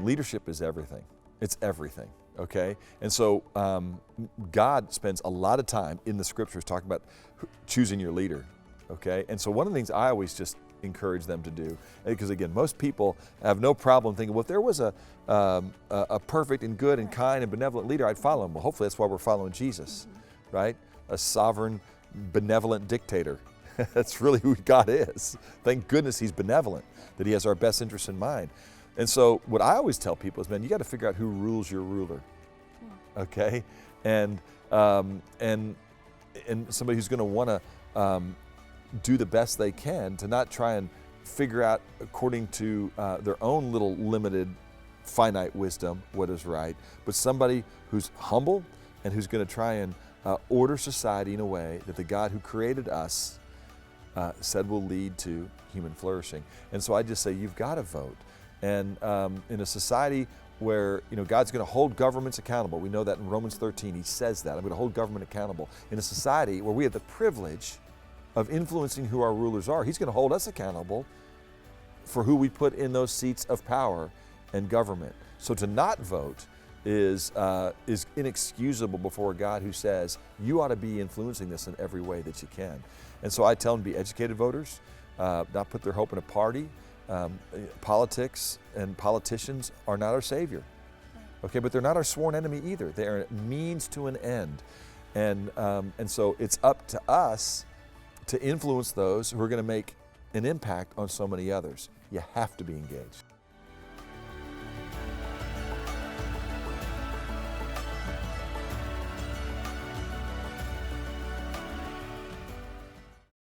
leadership is everything. It's everything, okay? And so God spends a lot of time in the scriptures talking about choosing your leader, okay? And so one of the things I always just encourage them to do, because again, most people have no problem thinking, well, if there was a perfect and good and kind and benevolent leader, I'd follow him. Well, hopefully that's why we're following Jesus, right? A sovereign, benevolent dictator. That's really who God is. Thank goodness he's benevolent, that he has our best interests in mind. And so what I always tell people is, man, you got to figure out who rules your ruler, okay? And somebody who's going to want to do the best they can to not try and figure out according to their own little limited, finite wisdom what is right, but somebody who's humble and who's going to try and order society in a way that the God who created us said will lead to human flourishing. And so I just say, you've got to vote. And in a society where God's going to hold governments accountable, we know that in Romans 13, he says that, I'm going to hold government accountable. In a society where we have the privilege of influencing who our rulers are, he's going to hold us accountable for who we put in those seats of power and government. So to not vote is inexcusable before a God who says you ought to be influencing this in every way that you can. And so I tell them to be educated voters, not put their hope in a party. Politics and politicians are not our savior, okay, but they're not our sworn enemy either. They are a means to an end, and so it's up to us to influence those who are going to make an impact on so many others. You have to be engaged.